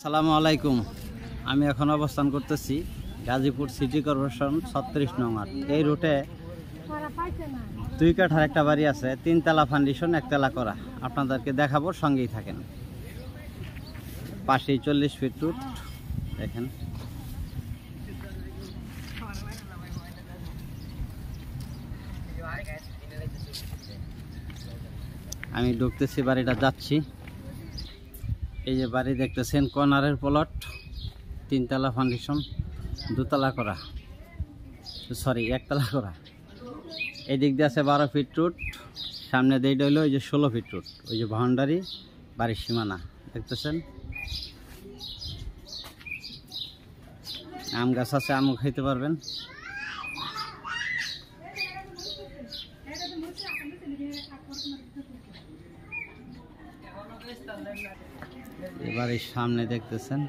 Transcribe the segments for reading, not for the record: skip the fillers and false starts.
আসসালামু আলাইকুম। আমি এখন অবস্থান করতেছি গাজীপুর সিটি কর্পোরেশন 36 নং ওয়ার্ড। এই রুটে 2 কাঠার একটা বাড়ি আছে, 3 তলা ফাউন্ডেশন, 1 তলা করা। আপনাদেরকে দেখাবো, সঙ্গেই থাকেন। পাশেই 40 ফিট রুট দেখেন। আমি ঢুকতেছি, বাড়িটা যাচ্ছি। এই যে বাড়ি দেখতেছেন, কর্নারের প্লট, 3 তলা ফাউন্ডেশন, 2 তলা করা, সরি 1 তলা করা। এই দিক দিয়ে আছে 12 ফিট রুট, সামনে দিয়ে হইল ওই যে 16 ফিট রুট। ওই যে বাউন্ডারি, বাড়ির সীমানা দেখতেছেন। আম গাছ আছে, আমও খাইতে পারবেন। এবারের সামনে দেখতেছেন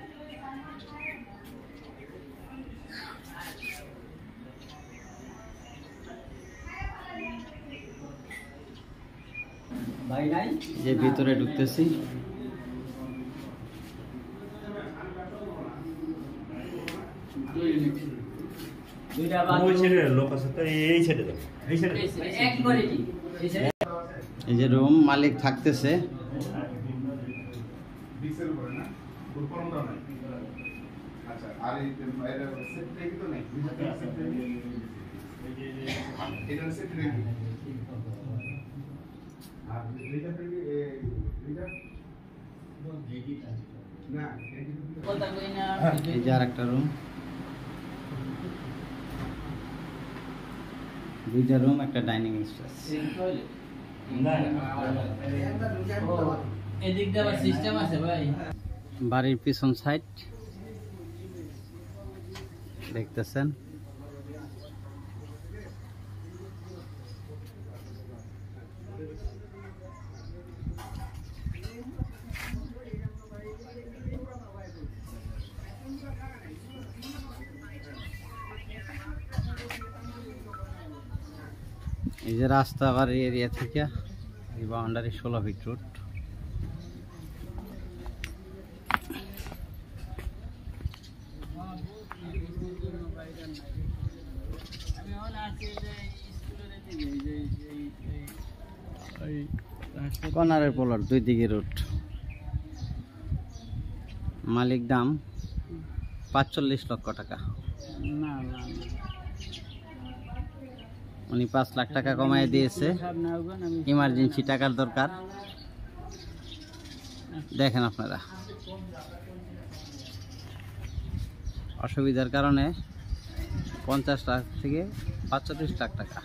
যে ভিতরে ঢুকতেছি। এই যে রুম মালিক থাকতেছে। এই যে আর একটা রুম, 2টা রুম, একটা ডাইনিং স্পেস। বাড়ির পিছন সাইড দেখতেছেন। এই যে রাস্তা বাড়ির এরিয়া থেকে এই বাউন্ডারি 16 ফিট রুট। কর্নারের প্লট, 2 দিকে রুট। মালিক দাম 45 লক্ষ টাকা। উনি 5 লাখ টাকা কমায় দিয়েছে, ইমার্জেন্সি টাকার দরকার। দেখেন আপনারা, অসুবিধার কারণে 50 লাখ থেকে 45 লাখ টাকা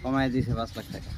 কমায় দিয়েছে, 5 লাখ টাকা।